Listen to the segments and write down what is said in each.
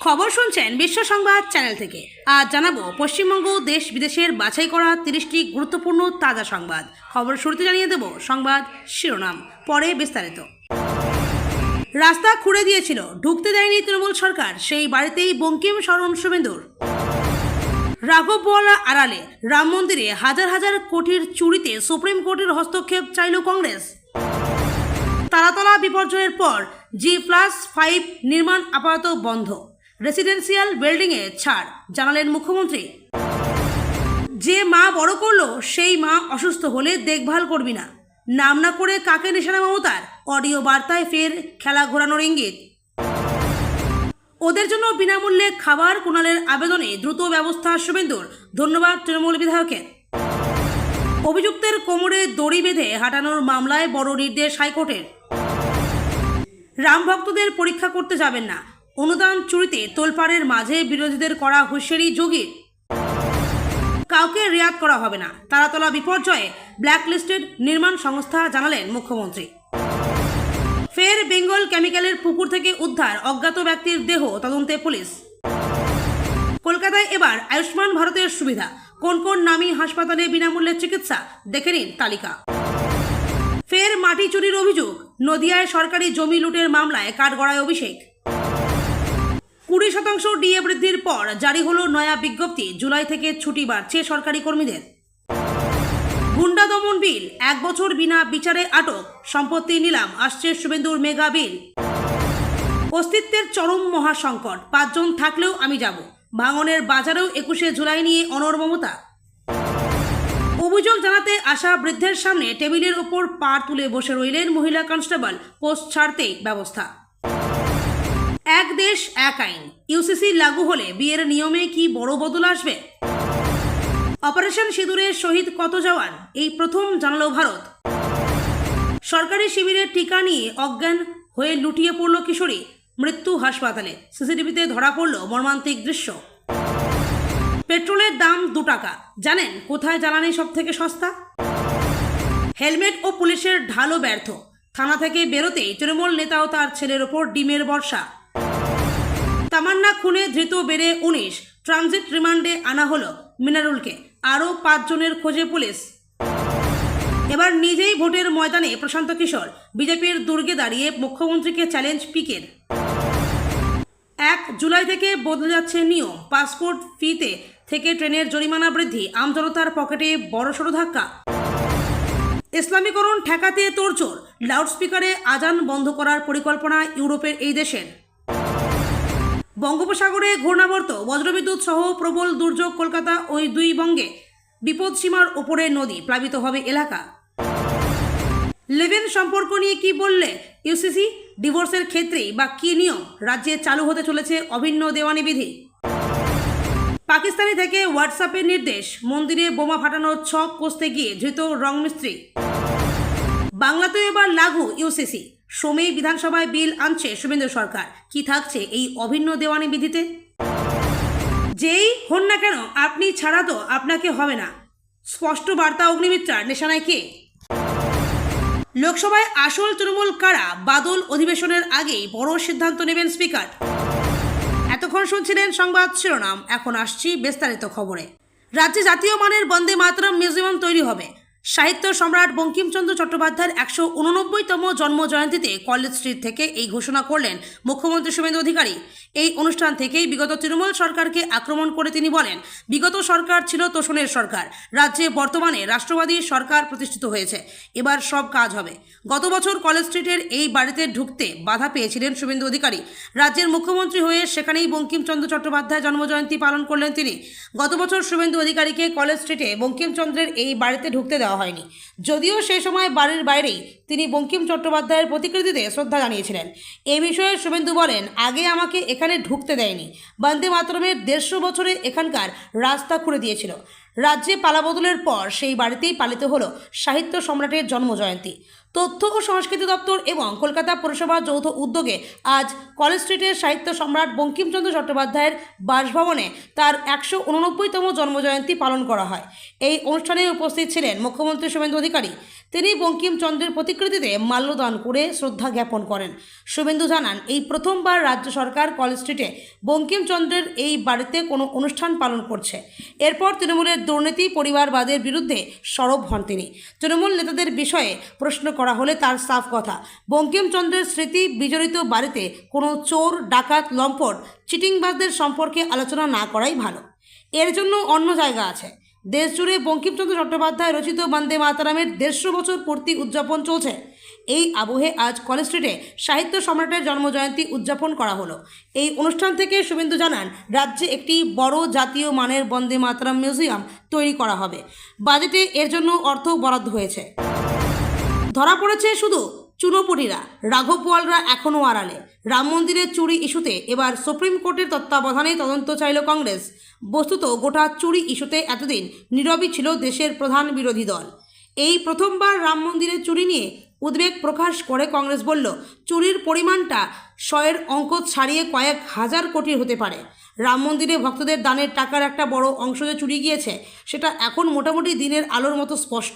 খবর শুনছেন বিশ্ব সংবাদ চ্যানেল থেকে। আজ জানাবো পশ্চিমবঙ্গ দেশ বিদেশের বাছাই করা 30টি গুরুত্বপূর্ণ তাজা সংবাদ। খবর শুরুতে জানিয়ে দেব সংবাদ শিরোনাম, পরে বিস্তারিত। রাস্তা খুঁড়ে দিয়েছিল, ঢুকতে দেয়নি তৃণমূল সরকার, সেই বাড়িতেই বঙ্কিম শরণ শুভেন্দুর। রাঘব বোয়ালা আড়ালে রাম মন্দিরে হাজার হাজার কোটির চুরিতে সুপ্রিম কোর্টের হস্তক্ষেপ চাইল কংগ্রেস। তারাতলা বিপর্যয়ের পর G+5 নির্মাণ আপাতত বন্ধ, রেসিডেন্সিয়াল বিল্ডিংয়ে ছাড়, জানালেন মুখ্যমন্ত্রী। যে মা বড় করলো সেই মা অসুস্থ হলে দেখভাল করবি না, নাম না করে কাকে নিশানা মমতার, অডিও বার্তায় ফের খেলা ঘোরানোর ইঙ্গিত। ওদের জন্য বিনামূল্যে খাবার, কুণালের আবেদনে দ্রুত ব্যবস্থা শুভেন্দুর, ধন্যবাদ তৃণমূল বিধায়কের। অভিযুক্তের কোমরে দড়ি বেঁধে হাঁটানোর মামলায় বড় নির্দেশ হাইকোর্টের। রাম ভক্তদের পরীক্ষা করতে যাবেন না, অনুদান চুরিতে তোলপাড়ের মাঝে বিরোধীদের করা হুঁশিয়ারি যোগীর। কাউকে রেয়াত করা হবে না, তারাতলা বিপর্যয়ে ব্ল্যাকলিস্টেড নির্মাণ সংস্থা, জানালেন মুখ্যমন্ত্রী। ফের বেঙ্গল কেমিক্যালের পুকুর থেকে উদ্ধার অজ্ঞাত ব্যক্তির দেহ, তদন্তে পুলিশ। কলকাতায় এবার আয়ুষ্মান ভারতের সুবিধা, কোন কোন নামী হাসপাতালে বিনামূল্যে চিকিৎসা, দেখে নিন তালিকা। ফের মাটি চুরির অভিযোগ, নদিয়ায় সরকারি জমি লুটের মামলায় কাঠগড়ায় অভিষেক। 20% ডিএ বৃদ্ধির পর জারি হলো নয়া বিজ্ঞপ্তি, জুলাই থেকে ছুটি বাড়ছে সরকারি কর্মীদের। গুন্ডা দমন বিল, 1 বছর বিনা বিচারে আটক, সম্পত্তি নিলাম, আসছে শুভেন্দুর মেগা বিল। অস্তিত্বের চরম মহাসংকট, 5 জন থাকলেও আমি যাব, ভাঙনের বাজারেও 21শে জুলাই নিয়ে অনড় মমতা। অভিযোগ জানাতে আসা বৃদ্ধের সামনে টেবিলের ওপর পা তুলে বসে রইলেন মহিলা কনস্টেবল, পোস্ট ছাড়তেই ব্যবস্থা। এক দেশ এক আইন, ইউসিসি লাগু হলে বিয়ের নিয়মে কি বড় বদল আসবে? অপারেশন সিঁদুরে শহীদ কত জওয়ান, এই প্রথম জানালো ভারত। সরকারি শিবিরের টিকা নিয়ে অজ্ঞান হয়ে লুটিয়ে পড়ল কিশোরী, মৃত্যু হাসপাতালে, সিসিটিভিতে ধরা পড়ল মর্মান্তিক দৃশ্য। পেট্রোলের দাম 2 টাকা, জানেন কোথায় জ্বালানি সব থেকে সস্তা? হেলমেট ও পুলিশের ঢালও ব্যর্থ, থানা থেকে বেরোতেই তৃণমূল নেতা ও তার ছেলের ওপর ডিমের বর্ষা। তামান্না খুনে ধৃত বেড়ে 19, ট্রানজিট রিমান্ডে আনা হলো মিনারুলকে, আরও 5 জনের খোঁজে পুলিশ। এবার নিজেই ভোটের ময়দানে প্রশান্ত কিশোর, বিজেপির দুর্গে দাঁড়িয়ে মুখ্যমন্ত্রীকে চ্যালেঞ্জ পিকের। 1 জুলাই থেকে বদলে যাচ্ছে নিয়ম, পাসপোর্ট ফিতে থেকে ট্রেনের জরিমানা বৃদ্ধি, আমজনতার পকেটে বড়সড় ধাক্কা। ইসলামীকরণ ঠেকাতে তোড়জোড়, লাউডস্পিকারে আজান বন্ধ করার পরিকল্পনা ইউরোপের এই দেশের। বঙ্গোপসাগরে ঘূর্ণাবর্ত, বজ্রবিদ্যুৎ সহ প্রবল দুর্যোগ, কলকাতা ওই 2 বঙ্গে, বিপদসীমার ওপরে নদী, প্লাবিত হবে এলাকা। লিভ-ইন সম্পর্ক নিয়ে কি বললে ইউসিসি, ডিভোর্সের ক্ষেত্রেই বা কি নিয়ম, রাজ্যে চালু হতে চলেছে অভিন্ন দেওয়ানি বিধি। পাকিস্তানি থেকে হোয়াটসঅ্যাপের নির্দেশ, মন্দিরে বোমা ফাটানোর ছক কষতে গিয়ে ধৃত রং মিস্ত্রি। বাংলাতেও এবার লাগু ইউসিসি, সোমেই বিধানসভায় বিল আনছে শুভেন্দু সরকার, কি থাকছে এই অভিন্ন দেওয়ানি বিধিতে? যেই হন না কেন আপনি ছাড়া তো আপনাকে হবে না, স্পষ্ট বার্তা অগ্নিমিত্রার, নিশানায় কে? লোকসভায় আসল তৃণমূল কারা, বাদল অধিবেশনের আগেই বড় সিদ্ধান্ত নেবেন স্পিকার। এতক্ষণ শুনছিলেন সংবাদ শিরোনাম, এখন আসছি বিস্তারিত খবরে। রাজ্যে জাতীয় মানের বন্দে মাতরম মিউজিয়াম তৈরি হবে। সাহিত্য সম্রাট বঙ্কিমচন্দ্র চট্টোপাধ্যায়ের 189তম জন্ম জয়ন্তীতে কলেজ স্ট্রিট থেকে এই ঘোষণা করলেন মুখ্যমন্ত্রী শুভেন্দু অধিকারী। এই অনুষ্ঠান থেকেই বিগত তৃণমূল সরকারকে আক্রমণ করে তিনি বলেন, বিগত সরকার ছিল তোষণের সরকার, রাজ্যে বর্তমানে রাষ্ট্রবাদী সরকার প্রতিষ্ঠিত হয়েছে, এবার সব কাজ হবে। গত বছর কলেজ স্ট্রিটের এই বাড়িতে ঢুকতে বাধা পেয়েছিলেন শুভেন্দু অধিকারী। রাজ্যের মুখ্যমন্ত্রী হয়ে সেখানেই বঙ্কিমচন্দ্র চট্টোপাধ্যায় জন্মজয়ন্তী পালন করলেন তিনি। গত বছর শুভেন্দু অধিকারীকে কলেজ স্ট্রিটে বঙ্কিমচন্দ্রের এই বাড়িতে ঢুকতে দেওয়া হয়নি, যদিও সেই সময় বাড়ির বাইরেই তিনি বঙ্কিম চট্টোপাধ্যায়ের প্রতিকৃতিতে শ্রদ্ধা জানিয়েছিলেন। এ বিষয়ে শুভেন্দু বলেন, আগে আমাকে এখানে ঢুকতে দেয়নি, বন্দে মাতরমের 150 বছরে এখানকার রাস্তা খুঁড়ে দিয়েছিল। রাজ্যে পালাবদলের পর সেই বাড়িতেই পালিত হলো সাহিত্য সম্রাটের জন্মজয়ন্তী। তথ্য ও সংস্কৃতি দপ্তর এবং কলকাতা পৌরসভার যৌথ উদ্যোগে আজ কলেজ স্ট্রিটের সাহিত্য সম্রাট বঙ্কিমচন্দ্র চট্টোপাধ্যায়ের বাসভবনে তার 189তম জন্মজয়ন্তী পালন করা হয়। এই অনুষ্ঠানে উপস্থিত ছিলেন মুখ্যমন্ত্রী শুভেন্দু অধিকারী। তিনি বঙ্কিমচন্দ্রের প্রতিকৃতিতে মাল্যদান করে শ্রদ্ধা জ্ঞাপন করেন। শুভেন্দু জানান, এই প্রথমবার রাজ্য সরকার কলেজ স্ট্রিটে বঙ্কিমচন্দ্রের এই বাড়িতে কোনো অনুষ্ঠান পালন করছে। এরপর তৃণমূলের দুর্নীতি পরিবারবাদের বিরুদ্ধে সরব হন তিনি। তৃণমূল নেতাদের বিষয়ে প্রশ্ন করা হলে তার সাফ কথা, বঙ্কিমচন্দ্রের স্মৃতি বিজড়িত বাড়িতে কোনো চোর, ডাকাত, লম্পট, চিটিংবাজদের সম্পর্কে আলোচনা না করাই ভালো। এর জন্য অন্য জায়গা আছে। দেশজুড়ে বঙ্কিমচন্দ্র চট্টোপাধ্যায় রচিত বন্দে মাতরমের 150 বছর পূর্তি উদযাপন চলছে। এই আবহে আজ কলেজ স্ট্রিটে সাহিত্য সম্রাটের জন্মজয়ন্তী উদযাপন করা হলো। এই অনুষ্ঠান থেকে শুভেন্দু জানান, রাজ্যে একটি বড় জাতীয় মানের বন্দে মাতরম মিউজিয়াম তৈরি করা হবে। বাজেটে এর জন্য অর্থ বরাদ্দ হয়েছে। ধরা পড়েছে শুধু চুনোপুটিরা, রাঘববোয়ালরা এখনও আড়ালে। রাম মন্দিরের চুরি ইস্যুতে এবার সুপ্রিম কোর্টের তত্ত্বাবধানে তদন্ত চাইল কংগ্রেস। বস্তুত গোটা চুরি ইস্যুতে এতদিন নীরবই ছিল দেশের প্রধান বিরোধী দল। এই প্রথমবার রাম মন্দিরের চুরি নিয়ে উদ্বেগ প্রকাশ করে কংগ্রেস বলল, চুরির পরিমাণটা 100-এর অঙ্ক ছাড়িয়ে কয়েক হাজার কোটির হতে পারে। রাম মন্দিরে ভক্তদের দানের টাকার একটা বড় অংশ যে চুরি গিয়েছে, সেটা এখন মোটামুটি দিনের আলোর মতো স্পষ্ট।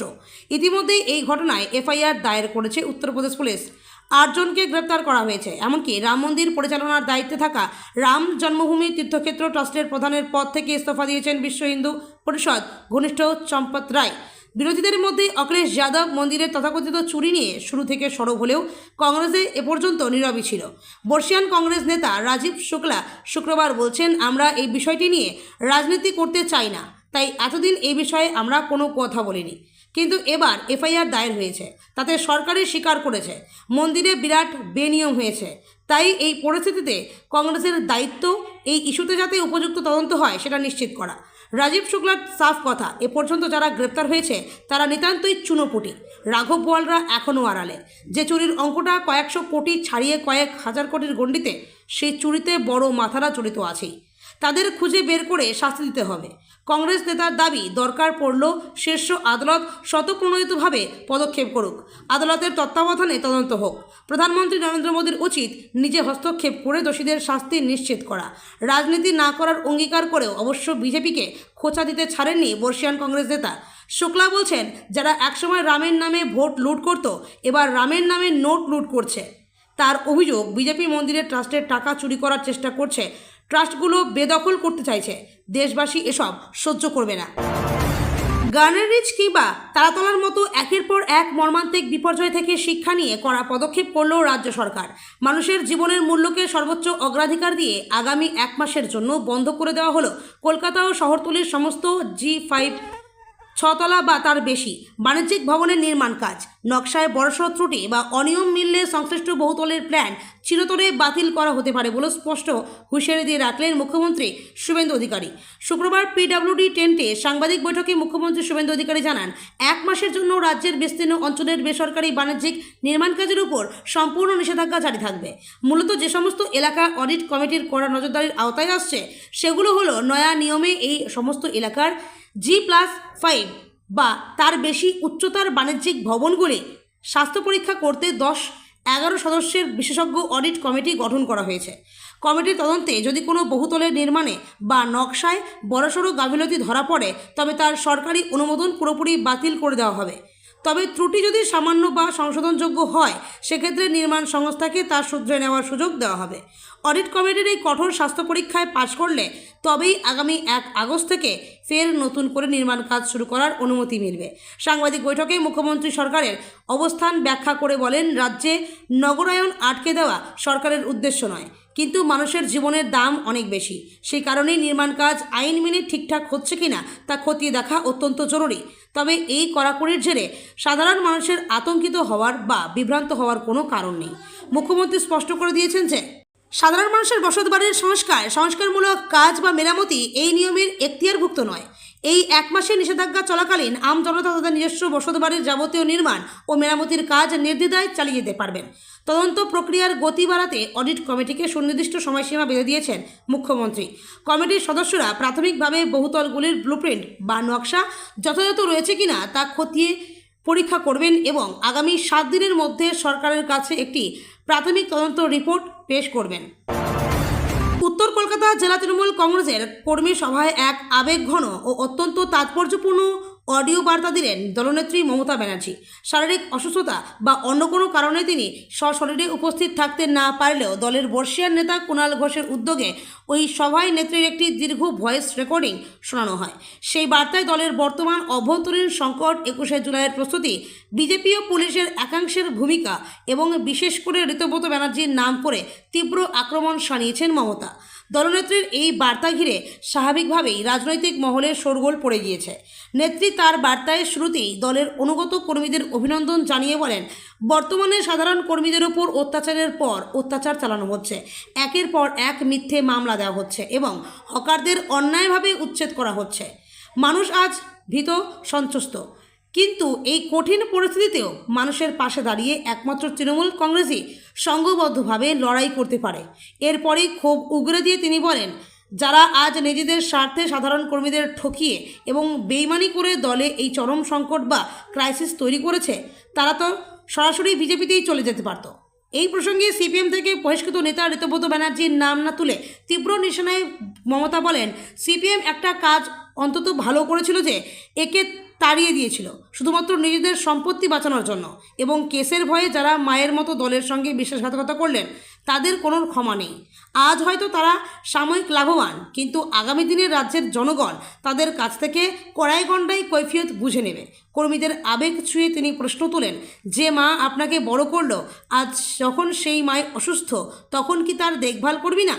ইতিমধ্যেই এই ঘটনায় এফআইআর দায়ের করেছে উত্তরপ্রদেশ পুলিশ। 8 জনকে গ্রেপ্তার করা হয়েছে। এমনকি রাম মন্দির পরিচালনার দায়িত্বে থাকা রাম জন্মভূমি তীর্থক্ষেত্র ট্রাস্টের প্রধানের পদ থেকে ইস্তফা দিয়েছেন বিশ্ব হিন্দু পরিষদ ঘনিষ্ঠ চম্পত রায়। বিরোধীদের মধ্যে অখিলেশ যাদব মন্দিরের তথাকথিত চুরি নিয়ে শুরু থেকে সরব হলেও কংগ্রেসে এ পর্যন্ত নীরবই ছিল। বর্ষিয়ান কংগ্রেস নেতা রাজীব শুক্লা শুক্রবার বলছেন, আমরা এই বিষয়টি নিয়ে রাজনীতি করতে চাই না, তাই এতদিন এই বিষয়ে আমরা কোনো কথা বলিনি। কিন্তু এবার এফআইআর দায়ের হয়েছে, তাতে সরকারই স্বীকার করেছে মন্দিরে বিরাট বেনিয়ম হয়েছে। তাই এই পরিস্থিতিতে কংগ্রেসের দায়িত্ব এই ইস্যুতে যাতে উপযুক্ত তদন্ত হয় সেটা নিশ্চিত করা। রাজীব শুক্লার সাফ কথা, এ পর্যন্ত যারা গ্রেপ্তার হয়েছে তারা নিতান্তই চুনোপুটি। রাঘববোয়ালরা এখনও আড়ালে। যে চুরির অঙ্কটা কয়েকশো কোটি ছাড়িয়ে কয়েক হাজার কোটির গণ্ডিতে, সেই চুরিতে বড় মাথারা জড়িত আছেই। তাদের খুঁজে বের করে শাস্তি দিতে হবে। কংগ্রেস নেতার দাবি, দরকার পড়ল শীর্ষ আদালত স্বতঃপ্রণোদিতভাবে পদক্ষেপ করুক, আদালতের তত্ত্বাবধানে তদন্ত হোক। প্রধানমন্ত্রী নরেন্দ্র মোদীর উচিত নিজে হস্তক্ষেপ করে দোষীদের শাস্তি নিশ্চিত করা। রাজনীতি না করার অঙ্গীকার করেও অবশ্য বিজেপিকে খোঁচা দিতে ছাড়েননি বর্ষিয়ান কংগ্রেস নেতা। শুক্লা বলছেন, যারা একসময় রামের নামে ভোট লুট করত, এবার রামের নামে নোট লুট করছে। তার অভিযোগ, বিজেপি মন্দিরের ট্রাস্টের টাকা চুরি করার চেষ্টা করছে, ট্রাস্টগুলো বেদখল করতে চাইছে। দেশবাসী এসব সহ্য করবে না। গার্নের রিচ কিংবা তারাতলার মতো একের পর এক মর্মান্তিক বিপর্যয় থেকে শিক্ষা নিয়ে কড়া পদক্ষেপ করল রাজ্য সরকার। মানুষের জীবনের মূল্যকে সর্বোচ্চ অগ্রাধিকার দিয়ে আগামী 1 মাসের জন্য বন্ধ করে দেওয়া হলো কলকাতা ও শহরতলির সমস্ত G5 6 তলা বা তার বেশি বাণিজ্যিক ভবনের নির্মাণ কাজ। নকশায় বড়সড় ত্রুটি বা অনিয়ম মিললে সংশ্লিষ্ট বহুতলের প্ল্যান চিরতরে বাতিল করা হতে পারে বলে স্পষ্ট হুঁশিয়ারি দিয়ে রাখলেন মুখ্যমন্ত্রী শুভেন্দু অধিকারী। শুক্রবার PWD টেন্টে সাংবাদিক বৈঠকে মুখ্যমন্ত্রী শুভেন্দু অধিকারী জানান, 1 মাসের জন্য রাজ্যের বিস্তীর্ণ অঞ্চলের বেসরকারি বাণিজ্যিক নির্মাণ কাজের উপর সম্পূর্ণ নিষেধাজ্ঞা জারি থাকবে। মূলত যে সমস্ত এলাকা অডিট কমিটির কড়া নজরদারির আওতায় আসছে, সেগুলো হলো নয়া নিয়মে এই সমস্ত এলাকার G+5 বা তার বেশি উচ্চতার বাণিজ্যিক ভবনগুলি স্বাস্থ্য পরীক্ষা করতে 10-11 সদস্যের বিশেষজ্ঞ অডিট কমিটি গঠন করা হয়েছে। কমিটির তদন্তে যদি কোনো বহুতলের নির্মাণে বা নকশায় বড়সড় গাফিলতি ধরা পড়ে, তবে তার সরকারি অনুমোদন পুরোপুরি বাতিল করে দেওয়া হবে। তবে ত্রুটি যদি সামান্য বা সংশোধনযোগ্য হয়, সেক্ষেত্রে নির্মাণ সংস্থাকে তা শুধরে নেওয়ার সুযোগ দেওয়া হবে। অডিট কমিটির এই কঠোর স্বাস্থ্য পরীক্ষায় পাশ করলে তবেই আগামী 1 আগস্ট থেকে ফের নতুন করে নির্মাণ কাজ শুরু করার অনুমতি মিলবে। সাংবাদিক বৈঠকে মুখ্যমন্ত্রী সরকারের অবস্থান ব্যাখ্যা করে বলেন, রাজ্যে নগরায়ন আটকে দেওয়া সরকারের উদ্দেশ্য নয়, কিন্তু মানুষের জীবনের দাম অনেক বেশি। সেই কারণেই নির্মাণ কাজ আইন মেনে ঠিকঠাক হচ্ছে কিনা তা খতিয়ে দেখা অত্যন্ত জরুরি। তবে এই কড়াকড়ির জেরে সাধারণ মানুষের আতঙ্কিত হওয়ার বা বিভ্রান্ত হওয়ার কোনো কারণ নেই। মুখ্যমন্ত্রী স্পষ্ট করে দিয়েছেন যে সাধারণ মানুষের বসতবাড়ির সংস্কারমূলক কাজ বা মেরামতি এই নিয়মের এখতিয়ারভুক্ত নয়। এই 1 মাসের নিষেধাজ্ঞা চলাকালীন আম জনতা তাদের নিজস্ব বসতবাড়ির যাবতীয় নির্মাণ ও মেরামতির কাজ নির্দ্বিধায় চালিয়ে যেতে পারবেন। তদন্ত প্রক্রিয়ার গতি বাড়াতে অডিট কমিটিকে সুনির্দিষ্ট সময়সীমা বেঁধে দিয়েছেন মুখ্যমন্ত্রী। কমিটির সদস্যরা প্রাথমিকভাবে বহুতলগুলির ব্লুপ্রিন্ট বা নকশা যথাযথ রয়েছে কিনা তা খতিয়ে পরীক্ষা করবেন এবং আগামী 7 দিনের মধ্যে সরকারের কাছে একটি প্রাথমিক তদন্ত রিপোর্ট পেশ করবেন। উত্তর কলকাতা জেলা তৃণমূল কংগ্রেসের কর্মী সভায় এক আবেগঘন ও অত্যন্ত তাৎপর্যপূর্ণ অডিও বার্তা দিলেন দলনেত্রী মমতা ব্যানার্জি। শারীরিক অসুস্থতা বা অন্য কোনো কারণে তিনি সশরীরে উপস্থিত থাকতে না পারলেও দলের বর্ষিয়ান নেতা কুণাল ঘোষের উদ্যোগে ওই সভায় নেত্রীর একটি দীর্ঘ ভয়েস রেকর্ডিং শোনানো হয়। সেই বার্তায় দলের বর্তমান অভ্যন্তরীণ সংকট, 21শে জুলাইয়ের প্রস্তুতি, বিজেপি ও পুলিশের একাংশের ভূমিকা এবং বিশেষ করে ঋতব্রত ব্যানার্জির নাম করে তীব্র আক্রমণ শানিয়েছেন মমতা। দলনেত্রীর এই বার্তা ঘিরে স্বাভাবিকভাবেই রাজনৈতিক মহলে শোরগোল পড়ে গিয়েছে। নেত্রী তার বার্তায় শুরুতেই দলের অনুগত কর্মীদের অভিনন্দন জানিয়ে বলেন, বর্তমানে সাধারণ কর্মীদের ওপর অত্যাচারের পর অত্যাচার চালানো হচ্ছে, একের পর এক মিথ্যে মামলা দেওয়া হচ্ছে এবং হকারদের অন্যায়ভাবে উচ্ছেদ করা হচ্ছে। মানুষ আজ ভীত সন্ত্রস্ত, কিন্তু এই কঠিন পরিস্থিতিতেও মানুষের পাশে দাঁড়িয়ে একমাত্র তৃণমূল কংগ্রেসই সংঘবদ্ধভাবে লড়াই করতে পারে। এরপরেই ক্ষোভ উগরে দিয়ে তিনি বলেন, যারা আজ নিজেদের স্বার্থে সাধারণ কর্মীদের ঠকিয়ে এবং বেইমানি করে দলে এই চরম সংকট বা ক্রাইসিস তৈরি করেছে, তারা তো সরাসরি বিজেপিতেই চলে যেতে পারত। এই প্রসঙ্গে সিপিএম থেকে বহিষ্কৃত নেতা ঋতব্রত ব্যানার্জির নাম না তুলে তীব্র নিশানায় মমতা বলেন, সিপিএম একটা কাজ অন্তত ভালো করেছিল যে একে তাড়িয়ে দিয়েছিল শুধুমাত্র নিজেদের সম্পত্তি বাঁচানোর জন্য, এবং কেসের ভয়ে যারা মায়ের মতো দলের সঙ্গে বিশ্বাসঘাতকতা করলেন তাদের কোনো ক্ষমা নেই। আজ হয়তো তারা সাময়িক লাভবান, কিন্তু আগামী দিনে রাজ্যের জনগণ তাদের কাছ থেকে কড়াই গণ্ডায় কৈফিয়ত বুঝে নেবে। কর্মীদের আবেগ ছুঁয়ে তিনি প্রশ্ন তোলেন, যে মা আপনাকে বড় করলো, আজ যখন সেই মায় অসুস্থ তখন কি তার দেখভাল করবি না?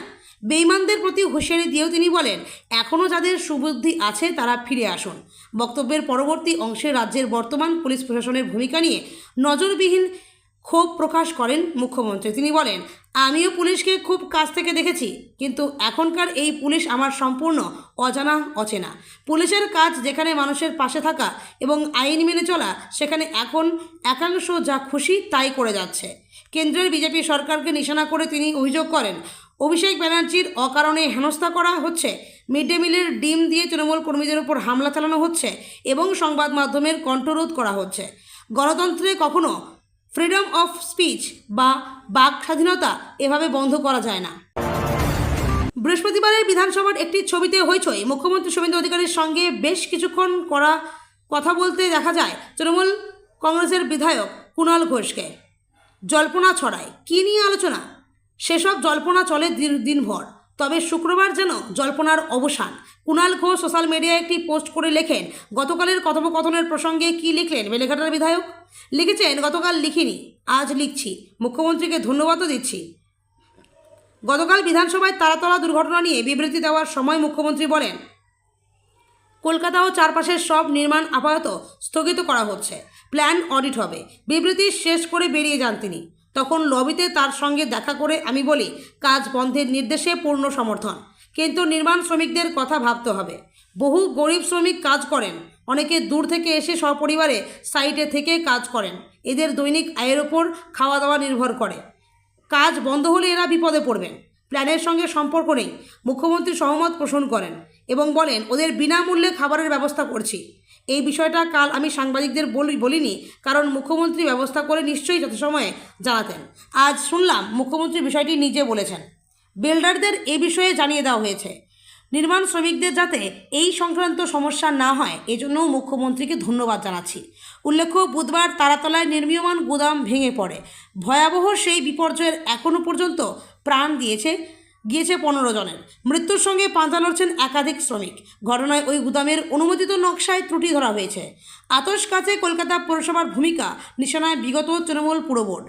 বেঈমানদের প্রতি হুঁশিয়ারি দিয়েও তিনি বলেন, এখনও যাদের সুবুদ্ধি আছে তারা ফিরে আসুন। বক্তব্যের পরবর্তী অংশে রাজ্যের বর্তমান পুলিশ প্রশাসনের ভূমিকা নিয়ে নজরবিহীন ক্ষোভ প্রকাশ করেন মুখ্যমন্ত্রী। তিনি বলেন, আমিও পুলিশকে খুব কাছ থেকে দেখেছি, কিন্তু এখনকার এই পুলিশ আমার সম্পূর্ণ অচেনা। পুলিশের কাজ যেখানে মানুষের পাশে থাকা এবং আইন মেনে চলা, সেখানে এখন একাংশ যা খুশি তাই করে যাচ্ছে। কেন্দ্রের বিজেপি সরকারকে নিশানা করে তিনি অভিযোগ করেন, অভিষেক ব্যানার্জির অকারণে হেনস্থা করা হচ্ছে, মিড ডে মিলের ডিম দিয়ে তৃণমূল কর্মীদের উপর হামলা চালানো হচ্ছে এবং সংবাদ মাধ্যমের কণ্ঠরোধ করা হচ্ছে। গণতন্ত্রে কখনো ফ্রিডম অফ স্পিচ বা বাক স্বাধীনতা এভাবে বন্ধ করা যায় না। বৃহস্পতিবারের বিধানসভার একটি ছবিতে হইচই মুখ্যমন্ত্রী শুভেন্দু অধিকারীর সঙ্গে বেশ কিছুক্ষণ কথা বলতে দেখা যায় তৃণমূল কংগ্রেসের বিধায়ক কুণাল ঘোষকে। জল্পনা ছড়ায়, কী নিয়ে আলোচনা? সেসব জল্পনা চলে দিনভর, তবে শুক্রবার যেন জল্পনার অবসান। কুণাল ঘোষ সোশ্যাল মিডিয়ায় একটি পোস্ট করে লেখেন, গতকালের কথোপকথনের প্রসঙ্গে কি লিখলেন বেলেঘাটার বিধায়ক? লিখেছেন, গতকাল লিখিনি, আজ লিখছি, মুখ্যমন্ত্রীকে ধন্যবাদও দিচ্ছি। গতকাল বিধানসভায় তারাতলা দুর্ঘটনা নিয়ে বিবৃতি দেওয়ার সময় মুখ্যমন্ত্রী বলেন, কলকাতা ও চারপাশের সব নির্মাণ আপাতত স্থগিত করা হচ্ছে, প্ল্যান অডিট হবে। বিবৃতি শেষ করে বেরিয়ে যান তিনি। তখন লবিতে তার সঙ্গে দেখা করে আমি বলি, কাজ বন্ধের নির্দেশে পূর্ণ সমর্থন, কিন্তু নির্মাণ শ্রমিকদের কথা ভাবতে হবে। বহু গরিব শ্রমিক কাজ করেন, অনেকে দূর থেকে এসে সপরিবারে সাইটে থেকে কাজ করেন, এদের দৈনিক আয়ের ওপর খাওয়া দাওয়া নির্ভর করে। কাজ বন্ধ হলে এরা বিপদে পড়বেন, প্ল্যানের সঙ্গে সম্পর্ক নেই। মুখ্যমন্ত্রী সহমত পোষণ করেন এবং বলেন, ওদের বিনামূল্যে খাবারের ব্যবস্থা করছি। এই বিষয়টা কাল আমি সাংবাদিকদের বলিনি, কারণ মুখ্যমন্ত্রী ব্যবস্থা করে নিশ্চয়ই যথাসময়ে জানাতেন। আজ শুনলাম মুখ্যমন্ত্রী বিষয়টি নিজে বলেছেন। বিল্ডারদের এ বিষয়ে জানিয়ে দেওয়া হয়েছে। নির্মাণ শ্রমিকদের যাতে এই সংক্রান্ত সমস্যা না হয়, এজন্যও মুখ্যমন্ত্রীকে ধন্যবাদ জানাচ্ছি। উল্লেখ্য, বুধবার তারাতলায় নির্মীয়মান গুদাম ভেঙে পড়ে। ভয়াবহ সেই বিপর্যয়ের এখনও পর্যন্ত প্রাণ গিয়েছে 15 জনের। মৃত্যুর সঙ্গে পাঞ্জা লড়ছেন একাধিক শ্রমিক। ঘটনায় ওই গুদামের অনুমোদিত নকশায় ত্রুটি ধরা হয়েছে। আতশ কাছে কলকাতা পৌরসভার ভূমিকা নিশানায় বিগত তৃণমূল পুর বোর্ড।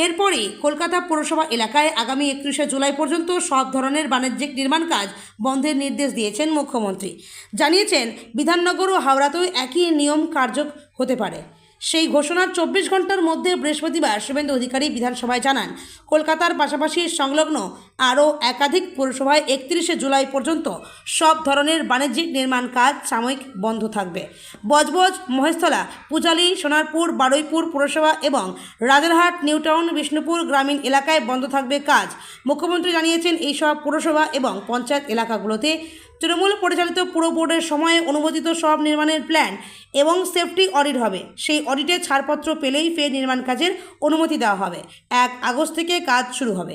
এরপরই কলকাতা পৌরসভা এলাকায় আগামী 31শে জুলাই পর্যন্ত সব ধরনের বাণিজ্যিক নির্মাণ কাজ বন্ধের নির্দেশ দিয়েছেন মুখ্যমন্ত্রী। জানিয়েছেন, বিধাননগর ও হাওড়াতেও একই নিয়ম কার্যক হতে পারে। সেই ঘোষণার 24 ঘন্টার মধ্যে বৃহস্পতিবার শুভেন্দু অধিকারী বিধানসভায় জানান, কলকাতার পাশাপাশি সংলগ্ন আরও একাধিক পৌরসভায় 31শে জুলাই পর্যন্ত সব ধরনের বাণিজ্যিক নির্মাণ কাজ সাময়িক বন্ধ থাকবে। বজবজ, মহেশতলা, পূজালি, সোনারপুর, বারুইপুর পৌরসভা এবং রাজারহাট, নিউটাউন, বিষ্ণুপুর গ্রামীণ এলাকায় বন্ধ থাকবে কাজ। মুখ্যমন্ত্রী জানিয়েছেন, এই সব পৌরসভা এবং পঞ্চায়েত এলাকাগুলোতে তৃণমূল পরিচালিত পুর বোর্ডের সময়ে অনুমোদিত সব নির্মাণের প্ল্যান এবং সেফটি অডিট হবে। সেই অডিটে ছাড়পত্র পেলেই ফের নির্মাণ কাজের অনুমতি দেওয়া হবে। 1 আগস্ট থেকে কাজ শুরু হবে।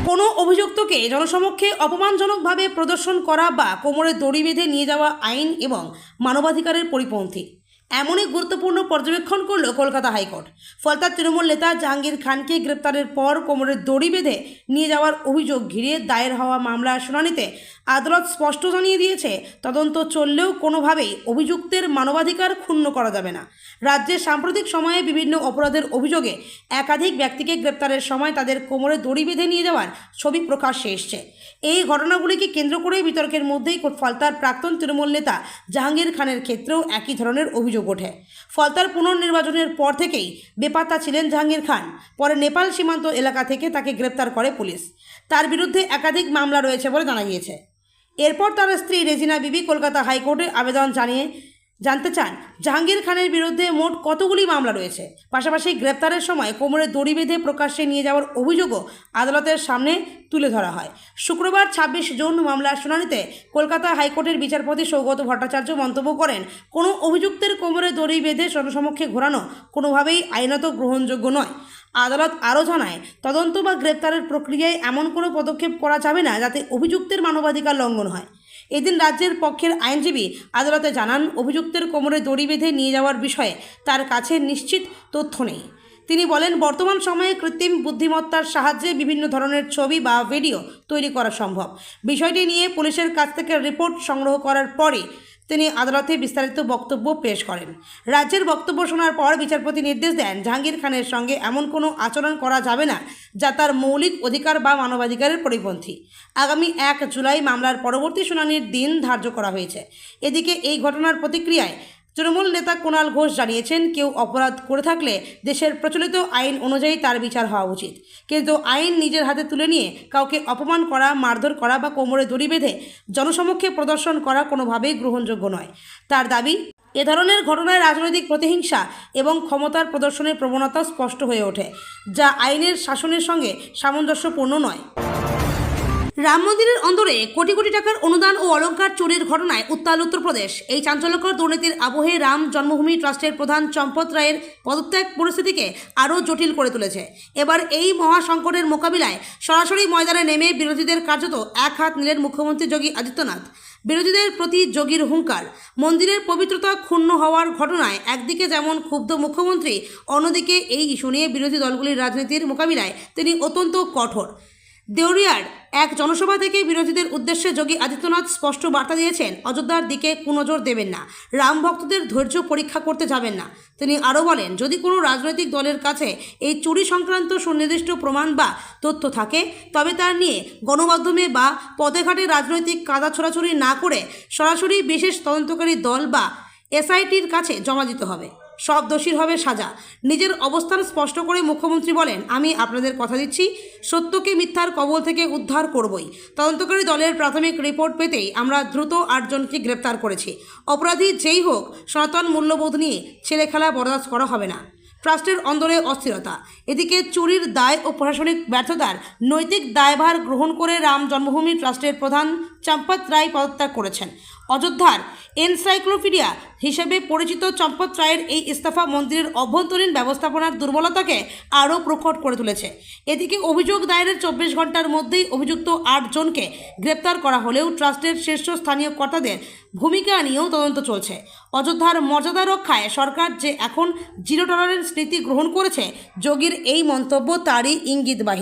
কোনো অভিযুক্তকে জনসমক্ষে অপমানজনকভাবে প্রদর্শন করা বা কোমরে দড়ি বেঁধে নিয়ে যাওয়া আইন এবং মানবাধিকারের পরিপন্থী, এমনই গুরুত্বপূর্ণ পর্যবেক্ষণ করল কলকাতা হাইকোর্ট। ফলতার তৃণমূল নেতা জাহাঙ্গীর খানকে গ্রেপ্তারের পর কোমরে দড়ি বেঁধে নিয়ে যাওয়ার অভিযোগ ঘিরে দায়ের হওয়া মামলার শুনানিতে আদালত স্পষ্ট জানিয়ে দিয়েছে, তদন্ত চললেও কোনোভাবেই অভিযুক্তের মানবাধিকার ক্ষুণ্ণ করা যাবে না। রাজ্যের সাম্প্রতিক সময়ে বিভিন্ন অপরাধের অভিযোগে একাধিক ব্যক্তিকে গ্রেপ্তারের সময় তাদের কোমরে দড়ি বেঁধে নিয়ে যাওয়ার ছবি প্রকাশ্যে এসছে। এই ঘটনাগুলিকে কেন্দ্র করে বিতর্কের মধ্যেই ফলতার প্রাক্তন তৃণমূল নেতা জাহাঙ্গীর খানের ক্ষেত্রেও একই ধরনের অভিযোগ ওঠে। ফলতার পুনর্নির্বাচনের পর থেকেই বেপাত্তা ছিলেন জাহাঙ্গীর খান। পরে নেপাল সীমান্ত এলাকা থেকে তাকে গ্রেপ্তার করে পুলিশ। তার বিরুদ্ধে একাধিক মামলা রয়েছে বলে জানা গিয়েছে। এরপর তার স্ত্রী রেজিনা বিবি কলকাতা হাইকোর্টে আবেদন জানিয়ে জানতে চান জাহাঙ্গীর খানের বিরুদ্ধে মোট কতগুলি মামলা রয়েছে। পাশাপাশি গ্রেপ্তারের সময় কোমরে দড়ি বেঁধে প্রকাশ্যে নিয়ে যাওয়ার অভিযোগও আদালতের সামনে তুলে ধরা হয়। শুক্রবার 26 জুন মামলার শুনানিতে কলকাতা হাইকোর্টের বিচারপতি সৌগত ভট্টাচার্য মন্তব্য করেন, কোনো অভিযুক্তের কোমরে দড়ি বেঁধে জনসমক্ষে ঘোরানো কোনোভাবেই আইনত গ্রহণযোগ্য নয়। আদালত আরও জানায়, তদন্ত বা গ্রেপ্তারের প্রক্রিয়ায় এমন কোনো পদক্ষেপ করা যাবে না যাতে অভিযুক্তের মানবাধিকার লঙ্ঘন হয়। এদিন রাজ্যের পক্ষের আইনজীবী আদালতে জানান, অভিযুক্তের কোমরে দড়ি বেঁধে নিয়ে যাওয়ার বিষয়ে তার কাছে নিশ্চিত তথ্য নেই। তিনি বলেন, বর্তমান সময়ে কৃত্রিম বুদ্ধিমত্তার সাহায্যে বিভিন্ন ধরনের ছবি বা ভিডিও তৈরি করা সম্ভব। বিষয়টি নিয়ে পুলিশের কাছ থেকে রিপোর্ট সংগ্রহ করার পরে তিনি আদালতে বিস্তারিত বক্তব্য পেশ করেন। রাজ্যের বক্তব্য শোনার পর বিচারপতি নির্দেশ দেন, জাহাঙ্গীর খানের সঙ্গে এমন কোনো আচরণ করা যাবে না যা তার মৌলিক অধিকার বা মানবাধিকারের পরিপন্থী। আগামী 1 জুলাই মামলার পরবর্তী শুনানির দিন ধার্য করা হয়েছে। এদিকে এই ঘটনার প্রতিক্রিয়ায় তৃণমূল নেতা কুণাল ঘোষ জানিয়েছেন, কেউ অপরাধ করে থাকলে দেশের প্রচলিত আইন অনুযায়ী তার বিচার হওয়া উচিত, কিন্তু আইন নিজের হাতে তুলে নিয়ে কাউকে অপমান করা, মারধর করা বা কোমরে দড়ি বেঁধে জনসমক্ষে প্রদর্শন করা কোনোভাবেই গ্রহণযোগ্য নয়। তার দাবি, এ ধরনের ঘটনায় রাজনৈতিক প্রতিহিংসা এবং ক্ষমতার প্রদর্শনের প্রবণতা স্পষ্ট হয়ে ওঠে, যা আইনের শাসনের সঙ্গে সামঞ্জস্যপূর্ণ নয়। রাম মন্দিরের অন্দরে কোটি কোটি টাকার অনুদান ও অলংকার চুরির ঘটনায় উত্তাল উত্তরপ্রদেশ। এই চাঞ্চল্যকর দুর্নীতির আবহে রাম জন্মভূমি ট্রাস্টের প্রধান চম্পত রায়ের পদত্যাগ পরিস্থিতিকে আরও জটিল করে তুলেছে। এবার এই মহাসংকটের মোকাবিলায় সরাসরি ময়দানে নেমে বিরোধীদের কার্যত এক হাত নিলেন মুখ্যমন্ত্রী যোগী আদিত্যনাথ। বিরোধীদের প্রতি যোগীর হুঙ্কার, মন্দিরের পবিত্রতা ক্ষুণ্ণ হওয়ার ঘটনায় একদিকে যেমন ক্ষুব্ধ মুখ্যমন্ত্রী, অন্যদিকে এই ইস্যু নিয়ে বিরোধী দলগুলির রাজনীতির মোকাবিলায় তিনি অত্যন্ত কঠোর। দেওরিয়ার এক জনসভা থেকে বিরোধীদের উদ্দেশ্যে যোগী আদিত্যনাথ স্পষ্ট বার্তা দিয়েছেন, অযোধ্যার দিকে কুনজর দেবেন না, রাম ভক্তদের ধৈর্য পরীক্ষা করতে যাবেন না। তিনি আরও বলেন, যদি কোনো রাজনৈতিক দলের কাছে এই চুরি সংক্রান্ত সুনির্দিষ্ট প্রমাণ বা তথ্য থাকে, তবে তার নিয়ে গণমাধ্যমে বা পথে ঘাটে রাজনৈতিক কাদা ছোড়াছুড়ি না করে সরাসরি বিশেষ তদন্তকারী দল বা এসআইটির কাছে জমা দিতে হবে। সব দোষীর হবে সাজা। নিজের অবস্থান স্পষ্ট করে মুখ্যমন্ত্রী বলেন, আমি আপনাদের কথা দিচ্ছি, সত্যকে মিথ্যার কবল থেকে উদ্ধার করবই। তদন্তকারী দলের প্রাথমিক রিপোর্ট পেতেই আমরা দ্রুত 8 জনকে গ্রেপ্তার করেছি। অপরাধী যেই হোক, সনাতন মূল্যবোধ নিয়ে ছেলেখেলা বরদাস্ত করা হবে না। ট্রাস্টের অন্দরে অস্থিরতা, এদিকে চুরির দায় ও প্রশাসনিক ব্যর্থতার নৈতিক দায়ভার গ্রহণ করে রাম জন্মভূমি ট্রাস্টের প্রধান চম্পত রায় পদত্যাগ করেছেন। অযোধ্যার এনসাইক্লোপিডিয়া হিসেবে পরিচিত চম্পত রায়ের এই ইস্তফা মন্দিরের অভ্যন্তরীণ ব্যবস্থাপনার দুর্বলতাকে আরও প্রকট করে তুলেছে। এদিকে অভিযোগ দায়েরের 24 ঘন্টার মধ্যেই অভিযুক্ত 8 জনকে গ্রেপ্তার করা হলেও ট্রাস্টের শীর্ষস্থানীয় কর্তাদের ভূমিকা নিয়েও তদন্ত চলছে। অযোধ্যার মর্যাদা রক্ষায় সরকার যে এখন জিরো টলারেন্স নীতি গ্রহণ করেছে, যোগীর এই মন্তব্য তারই ইঙ্গিতবাহী।